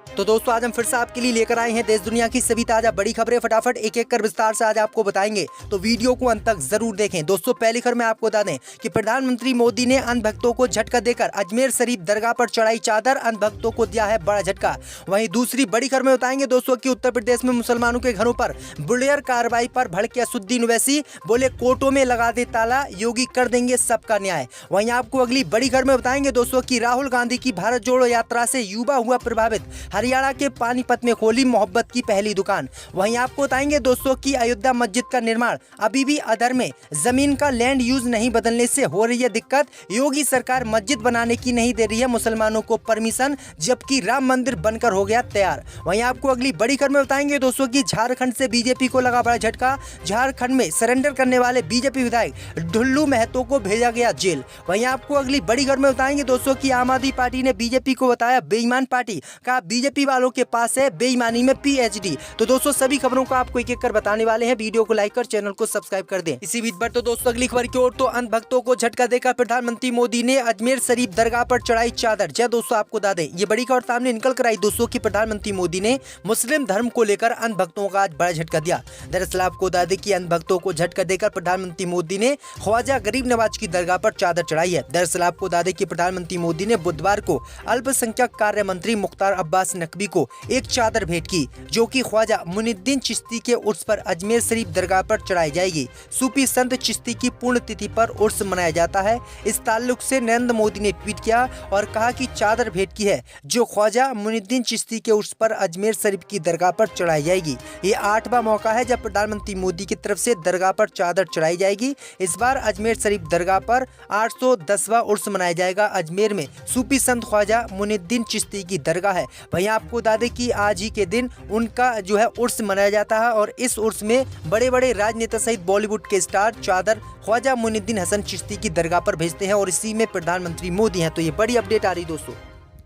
तो दोस्तों आज हम फिर से आपके लिए लेकर आए हैं देश दुनिया की सभी ताजा बड़ी खबरें। फटाफट एक एक कर विस्तार से आज आपको बताएंगे, तो वीडियो को अंत तक जरूर देखें। दोस्तों पहली खबर में आपको बता दें कि प्रधानमंत्री मोदी ने अंध भक्तों को झटका देकर अजमेर शरीफ दरगाह पर चढ़ाई चादर, अंध भक्तों को दिया है बड़ा झटका। वहीं दूसरी बड़ी खबर में बताएंगे दोस्तों की उत्तर प्रदेश में मुसलमानों के घरों पर बुलडोजर कार्रवाई पर भड़के असुद्दीन ओवैसी, बोले कोर्टों में लगा दे ताला, योगी कर देंगे सबका न्याय। वहीं आपको अगली बड़ी खबर में बताएंगे दोस्तों की राहुल गांधी की भारत जोड़ो यात्रा से युवा हुआ प्रभावित, हरियाणा के पानीपत में खोली मोहब्बत की पहली दुकान। वहीं आपको बताएंगे दोस्तों की अयोध्या मस्जिद का निर्माण अभी भी अधर में, जमीन का लैंड यूज नहीं बदलने से हो रही है दिक्कत, योगी सरकार मस्जिद बनाने की नहीं दे रही है मुसलमानों को परमिशन, जबकि राम मंदिर बनकर हो गया तैयार। वहीं आपको अगली बड़ी खबर में बताएंगे दोस्तों की झारखंड से बीजेपी को लगा बड़ा झटका, झारखंड में सरेंडर करने वाले बीजेपी विधायक ढुल्लू महतो को भेजा गया जेल। वहीं आपको अगली बड़ी खबर में बताएंगे दोस्तों की आम आदमी पार्टी ने बीजेपी को बताया बेईमान पार्टी, कहा बीजेपी वालों के पास है बेईमानी में पीएचडी। तो दोस्तों सभी खबरों को आपको एक एक कर बताने वाले हैं, वीडियो को लाइक कर चैनल को सब्सक्राइब कर दें। इसी बीच पर तो दोस्तों अगली खबर की ओर, तो अंध भक्तों को झटका देकर प्रधानमंत्री मोदी ने अजमेर शरीफ दरगाह पर चढ़ाई चादर। जय दोस्तों आपको बता दें ये बड़ी खबर सामने निकल कर आई दोस्तों की प्रधानमंत्री मोदी ने मुस्लिम धर्म को लेकर अंध भक्तों का आज बड़ा झटका दिया। दरअसल आपको बता दें कि अंध भक्तों को झटका देकर प्रधानमंत्री मोदी ने ख्वाजा गरीब नवाज की दरगाह पर चादर चढ़ाई है। दरअसल आपको बता दें कि प्रधानमंत्री मोदी ने बुधवार को अल्पसंख्यक कार्य मंत्री मुख्तार अब्बास नकवी को एक चादर भेंट की, जो कि ख्वाजा मुइनुद्दीन चिश्ती के उर्स पर अजमेर शरीफ दरगाह पर चढ़ाई जाएगी। सूफी संत चिश्ती की पूर्ण तिथि पर उर्स मनाया जाता है। इस ताल्लुक से नरेंद्र मोदी ने ट्वीट किया और कहा कि चादर भेंट की है जो ख्वाजा मुइनुद्दीन चिश्ती के उर्स पर अजमेर शरीफ की दरगाह पर चढ़ाई जाएगी। ये 8वां मौका है जब प्रधानमंत्री मोदी की तरफ से दरगाह पर चादर चढ़ाई जाएगी। इस बार अजमेर शरीफ दरगाह पर 810वां उर्स मनाया जाएगा। अजमेर में सूफी संत ख्वाजा मुइनुद्दीन चिश्ती की दरगाह है। वहीं आपको बता दें कि आज ही के दिन उनका जो है उर्स मनाया जाता है और इस उर्स में बड़े बड़े राजनेता सहित बॉलीवुड के स्टार चादर ख्वाजा मुइनुद्दीन हसन चिश्ती की दरगाह पर भेजते हैं और इसी में प्रधानमंत्री मोदी हैं। तो ये बड़ी अपडेट आ रही दोस्तों।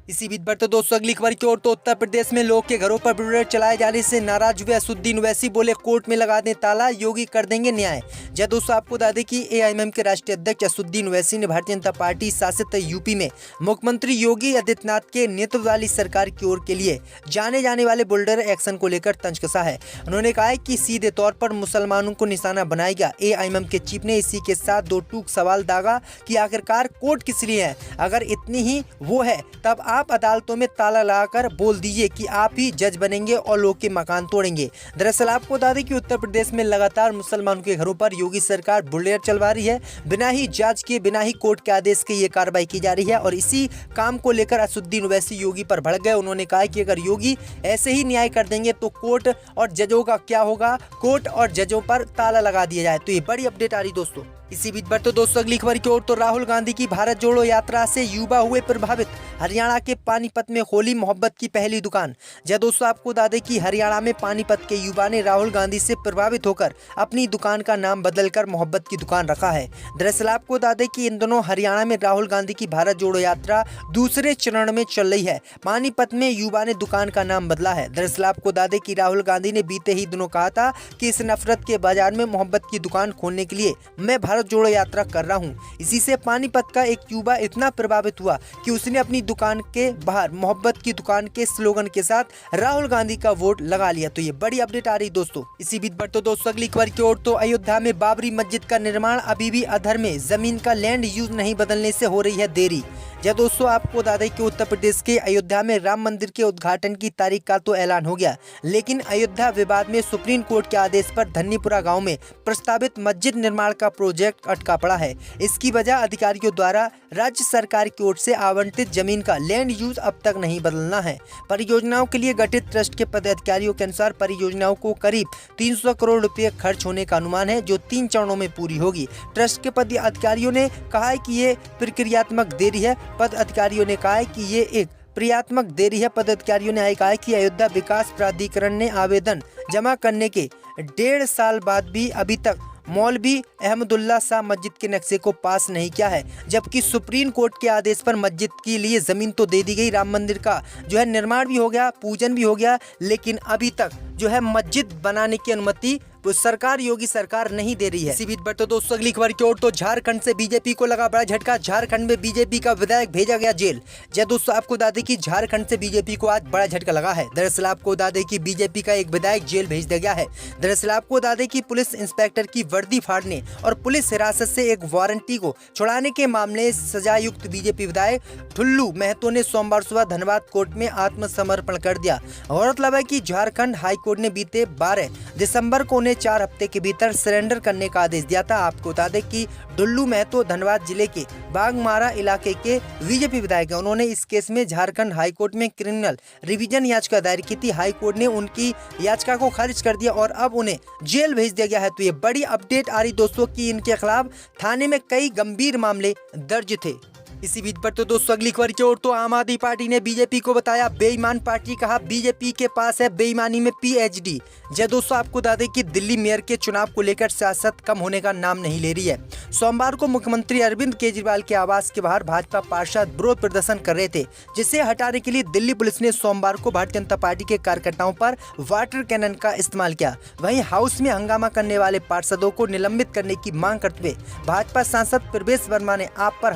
इसी बीच पर तो दोस्तों अगली खबर की ओर, तो उत्तर प्रदेश में लोग के घरों पर बुलडोजर चलाए जाने से नाराज हुए असुद्दीन ओवैसी, बोले कोर्ट में लगा दें ताला, योगी कर देंगे न्याय। जय दोस्तों आपको बता दें कि एआईएमआईएम के राष्ट्रीय अध्यक्ष असुद्दीन ओवैसी ने भारतीय जनता पार्टी शासित यूपी में मुख्यमंत्री योगी आदित्यनाथ के नेतृत्व वाली सरकार की ओर के लिए जाने जाने वाले बुलडोजर एक्शन को लेकर तंज कसा है। उन्होंने कहा है कि सीधे तौर पर मुसलमानों को निशाना बनाएगा। एआईएमआईएम के चीफ ने इसी के साथ दो टूक सवाल दागा कि आखिरकार कोर्ट किस लिए है, अगर इतनी ही वो है तब आप अदालतों में ताला लगाकर बोल दीजिए कि आप ही जज बनेंगे और लोग के मकान तोड़ेंगे। दरअसल आपको बता दें कि उत्तर प्रदेश में लगातार मुसलमानों के घरों पर योगी सरकार बुलडोजर चलवा रही है। बिना ही जांच के, बिना ही कोर्ट के आदेश के ये कार्रवाई की जा रही है और इसी काम को लेकर असुद्दीन ओवैसी योगी पर भड़क गए। उन्होंने कहा कि अगर योगी ऐसे ही न्याय कर देंगे तो कोर्ट और जजों का क्या होगा, कोर्ट और जजों पर ताला लगा दिया जाए। तो ये बड़ी अपडेट आ रही दोस्तों। इसी बीच पर तो दोस्तों अगली खबर की ओर, तो राहुल गांधी की भारत जोड़ो यात्रा से युवा हुए प्रभावित, हरियाणा के पानीपत में खोली मोहब्बत की पहली दुकान। जय दोस्तों आपको बता दें कि हरियाणा में पानीपत के युवा ने राहुल गांधी से प्रभावित होकर अपनी दुकान का नाम बदलकर मोहब्बत की दुकान रखा है। दरअसल आपको बता दें कि इन दोनों हरियाणा में राहुल गांधी की भारत जोड़ो यात्रा दूसरे चरण में चल रही है। पानीपत में युवा ने दुकान का नाम बदला है। दरअसल आपको बता दें कि राहुल गांधी ने बीते ही दिनों कहा था कि इस नफरत के बाजार में मोहब्बत की दुकान खोलने के लिए मैं भारत जोड़ो यात्रा कर रहा हूं। इसी से पानीपत का एक युवा इतना प्रभावित हुआ कि उसने अपनी दुकान के बाहर मोहब्बत की दुकान के स्लोगन के साथ राहुल गांधी का वोट लगा लिया। तो ये बड़ी अपडेट आ रही दोस्तों। इसी बीच पर तो दोस्तों अगली खबर की ओर, तो अयोध्या में बाबरी मस्जिद का निर्माण अभी भी अधर में, जमीन का लैंड यूज नहीं बदलने से हो रही है देरी। जब दोस्तों आपको बता दें कि उत्तर प्रदेश के अयोध्या में राम मंदिर के उद्घाटन की तारीख का तो ऐलान हो गया, लेकिन अयोध्या विवाद में सुप्रीम कोर्ट के आदेश पर धन्नीपुरा गांव में प्रस्तावित मस्जिद निर्माण का प्रोजेक्ट अटका पड़ा है। इसकी वजह अधिकारियों द्वारा राज्य सरकार की ओर से आवंटित जमीन का लैंड यूज अब तक नहीं बदलना है। परियोजनाओं के लिए गठित ट्रस्ट के पदाधिकारियों के अनुसार परियोजनाओं को करीब 300 करोड़ रुपए खर्च होने का अनुमान है, जो 3 चरणों में पूरी होगी। ट्रस्ट के पदाधिकारियों ने कहा है कि ये प्रक्रियात्मक देरी है। पद अधिकारियों ने कहा है कि ये एक क्रियात्मक देरी है। पदाधिकारियों ने कहा है कि अयोध्या विकास प्राधिकरण ने आवेदन जमा करने के 1.5 साल बाद भी अभी तक मौलवी अहमदुल्ला शाह मस्जिद के नक्शे को पास नहीं किया है, जबकि सुप्रीम कोर्ट के आदेश पर मस्जिद के लिए जमीन तो दे दी गई, राम मंदिर का जो है निर्माण भी हो गया, पूजन भी हो गया, लेकिन अभी तक जो है मस्जिद बनाने की अनुमति सरकार योगी सरकार नहीं दे रही है। इसी बीच बढ़ते दोस्तों अगली खबर की ओर, तो झारखंड से बीजेपी को लगा बड़ा झटका। झारखंड में बीजेपी का विधायक भेजा गया जेल। जय दोस्तों, आपको बता दें कि झारखंड से बीजेपी को आज बड़ा झटका लगा है। दरअसल आपको बता दें कि बीजेपी का एक विधायक जेल भेज दिया गया है। दरअसल आपको बता दें कि पुलिस इंस्पेक्टर की वर्दी फाड़ने और पुलिस हिरासत से एक वारंटी को छुड़ाने के मामले सजायुक्त बीजेपी विधायक ठुल्लू महतो ने सोमवार सुबह धनबाद कोर्ट में आत्मसमर्पण कर दिया। गौरतलब है कि झारखंड हाईकोर्ट ने बीते 12 दिसंबर को उन्हें 4 हफ्ते के भीतर सरेंडर करने का आदेश दिया था। आपको बता दें कि ठुल्लू महतो धनबाद जिले के बागमारा इलाके के बीजेपी विधायक हैं। उन्होंने इस केस में झारखंड हाईकोर्ट में क्रिमिनल रिवीजन याचिका दायर की थी। हाईकोर्ट ने उनकी याचिका को खारिज कर दिया और अब उन्हें जेल भेज दिया गया है। तो ये बड़ी अपडेट आ रही दोस्तों कि इनके खिलाफ थाने में कई गंभीर मामले दर्ज थे। इसी बीच पर तो दोस्तों अगली खबर की ओर, तो आम आदमी पार्टी ने बीजेपी को बताया बेईमान पार्टी। कहा बीजेपी के पास है बेईमानी में पीएचडी। जय दोस्तों, आपको बता दें कि दिल्ली मेयर के चुनाव को लेकर सियासत कम होने का नाम नहीं ले रही है। सोमवार को मुख्यमंत्री अरविंद केजरीवाल के आवास के बाहर भाजपा पार्षद विरोध प्रदर्शन कर रहे थे, जिसे हटाने के लिए दिल्ली पुलिस ने सोमवार को भारतीय जनता पार्टी के कार्यकर्ताओं पर वाटर कैनन का इस्तेमाल किया। वहीं हाउस में हंगामा करने वाले पार्षदों को निलंबित करने की मांग करते हुए भाजपा सांसद प्रवेश वर्मा ने आप पर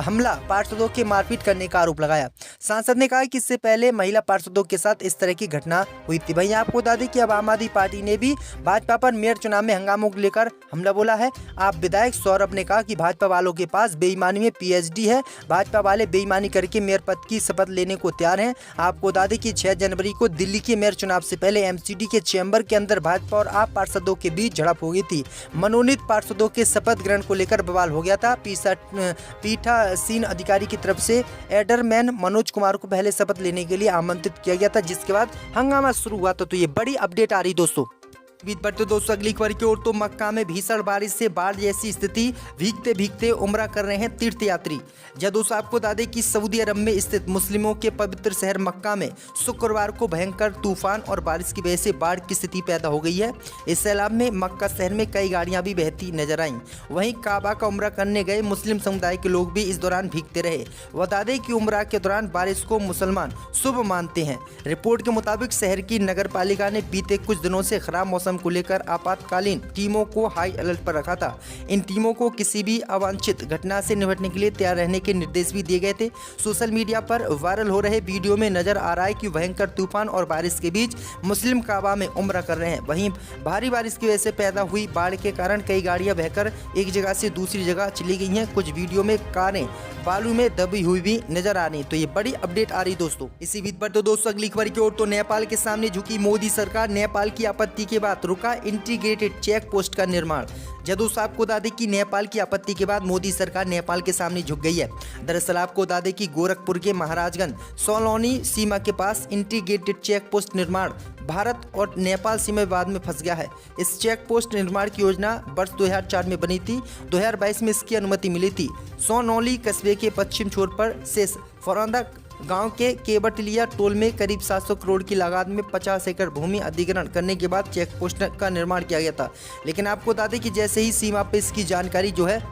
हमला पार्षदों के मारपीट करने का आरोप लगाया। सांसद ने कहा कि इससे पहले महिला पार्षदों के साथ इस तरह की घटना हुई थी। वहीं आपको बता दें कि अब आम आदमी पार्टी ने भी भाजपा पर मेयर चुनाव में हंगामों को लेकर हमला बोला है। आप विधायक सौरभ ने कहा कि भाजपा वालों के पास बेईमानी में पीएचडी है। भाजपा वाले बेईमानी करके मेयर पद की शपथ लेने को तैयार हैं। आपको बता दें कि 6 जनवरी को दिल्ली के मेयर चुनाव से पहले एमसीडी के चैम्बर के अंदर भाजपा और आप पार्षदों के बीच झड़प हो गई थी। मनोनीत पार्षदों के शपथ ग्रहण को लेकर बवाल हो गया था। पीठासीन अधिकारी की तरफ से एडरमैन मनोज कुमार को पहले शपथ लेने के लिए आमंत्रित किया गया था, जिसके बाद हंगामा शुरू हुआ था। तो ये बड़ी अपडेट आ रही दोस्तों। बीच बढ़ते दोस्तों अगली खबर की ओर, तो मक्का में भीषण बारिश से बाढ़ जैसी स्थिति, भीगते भीगते उम्रा कर रहे हैं तीर्थयात्री। जय दोस्तों, आपको बता दें कि सऊदी अरब में स्थित मुस्लिमों के पवित्र शहर मक्का में शुक्रवार को भयंकर तूफान और बारिश की वजह से बाढ़ की स्थिति पैदा हो गई है। इस सैलाब में मक्का शहर में कई गाड़ियां भी बहती नजर आईं। वहीं काबा का उम्रा करने गए मुस्लिम समुदाय के लोग भी इस दौरान भीगते रहे। बता दें कि उम्रा के दौरान बारिश को मुसलमान शुभ मानते हैं। रिपोर्ट के मुताबिक शहर की नगर पालिका ने बीते कुछ दिनों से खराब मौसम को लेकर आपातकालीन टीमों को हाई अलर्ट पर रखा था। इन टीमों को किसी भी अवांछित घटना से निपटने के लिए तैयार रहने के निर्देश भी दिए गए थे। सोशल मीडिया पर वायरल हो रहे वीडियो में नजर आ रहा है कि भयंकर तूफान और बारिश के बीच मुस्लिम काबा में उम्रा कर रहे हैं। वहीं भारी बारिश की वजह से पैदा हुई बाढ़ के कारण कई गाड़ियां बहकर एक जगह से दूसरी जगह चली गई हैं। कुछ वीडियो में कारें बालू में दबी हुई भी नजर आ रही। तो ये बड़ी अपडेट आ रही दोस्तों। इसी बीच पर तो दोस्तों अगली खबर की ओर, तो नेपाल के सामने झुकी मोदी सरकार। नेपाल की आपत्ति के बाद रुका इंटीग्रेटेड चेक पोस्ट का निर्माण। जय दोस्तों, आपको बता दें कि नेपाल की आपत्ति के बाद मोदी सरकार नेपाल के सामने झुक गई है। दरअसल आपको बता दें कि गोरखपुर के महाराजगंज सोलौनी सीमा के पास इंटीग्रेटेड चेक पोस्ट निर्माण भारत और नेपाल सीमा विवाद में फंस गया है। इस चेक पोस्ट निर्माण की योजना वर्ष 2004 में बनी थी। 2022 में इसकी अनुमति मिली थी। सोनौली कस्बे के पश्चिम छोर पर से फरौंदा गांव के केवटलिया टोल में करीब 700 करोड़ की लागत में 50 एकड़ भूमि अधिग्रहण करने के बाद चेक पोस्ट का निर्माण किया गया था। लेकिन आपको बता दें कि जैसे ही सीमा पर इसकी जानकारी जो है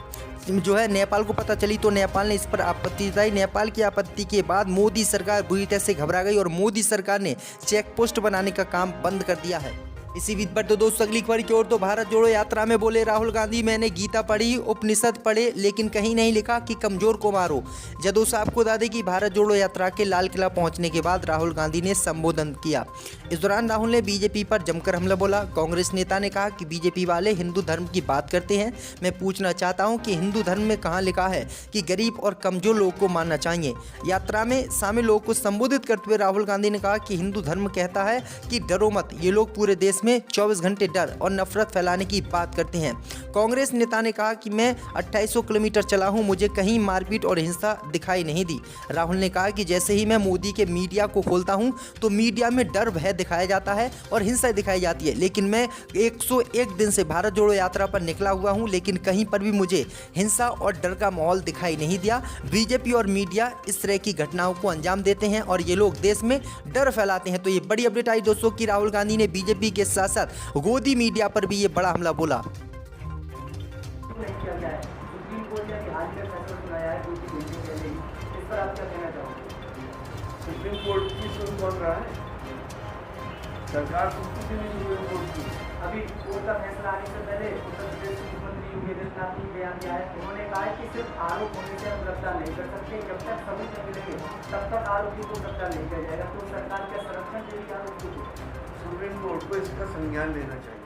नेपाल को पता चली, तो नेपाल ने इस पर आपत्ति जताई। नेपाल की आपत्ति के बाद मोदी सरकार बुरी तरह से घबरा गई और मोदी सरकार ने चेक पोस्ट बनाने का काम बंद कर दिया है। इसी बीच पर तो दोस्तों अगली खबर की ओर, तो भारत जोड़ो यात्रा में बोले राहुल गांधी, मैंने गीता पढ़ी, उपनिषद पढ़े, लेकिन कहीं नहीं लिखा कि कमजोर को मारो। जब दोस्तों आपको बता दें कि भारत जोड़ो यात्रा के लाल किला पहुंचने के बाद राहुल गांधी ने संबोधन किया। इस दौरान राहुल ने बीजेपी पर जमकर हमला बोला। कांग्रेस नेता ने कहा कि बीजेपी वाले हिंदू धर्म की बात करते हैं। मैं पूछना चाहता हूं कि हिंदू धर्म में कहाँ लिखा है कि गरीब और कमजोर लोगों को मानना चाहिए। यात्रा में शामिल लोगों को संबोधित करते हुए राहुल गांधी ने कहा कि हिंदू धर्म कहता है कि डरो मत। ये लोग पूरे देश में 24 घंटे डर और नफरत फैलाने की बात करते हैं। कांग्रेस नेता ने कहा कि मैं 2800 किलोमीटर चला हूं, मुझे कहीं मारपीट और हिंसा दिखाई नहीं दी। राहुल ने कहा कि जैसे ही मैं मोदी के मीडिया को खोलता हूं तो मीडिया में डर भय दिखाया जाता है और हिंसा दिखाई जाती है, लेकिन मैं 101 दिन से भारत जोड़ो यात्रा पर निकला हुआ हूं, लेकिन कहीं पर भी मुझे हिंसा और डर का माहौल दिखाई नहीं दिया। बीजेपी और मीडिया इस तरह की घटनाओं को अंजाम देते हैं और ये लोग देश में डर फैलाते हैं। तो ये बड़ी अपडेट आई दोस्तों कि राहुल गांधी ने बीजेपी के साथ साथ गोदी मीडिया पर भी ये बड़ा हमला बोला। सुप्रीम कोर्ट ने हाल में फैसला सुनाया है दूसरी भेजने के लिए, इस पर आप क्या कहना चाहोगे? सुप्रीम कोर्ट की सुन कौन रहा है? सरकार सुनती क्यों नहीं सुप्रीम कोर्ट की? अभी कोर्ट का फैसला आने से पहले उत्तर प्रदेश के मुख्यमंत्री योगी आदित्यनाथ ने बयान दिया है। उन्होंने कहा है कि सिर्फ आरोप होने से हम गिरफ्तार नहीं कर सकते, जब तक सबूत नहीं मिलेंगे तब तक आरोपी को गिरफ्तार नहीं किया जाएगा। तो सरकार का संरक्षण के लिए आरोपी को सुप्रीम कोर्ट को इसका संज्ञान लेना चाहिए।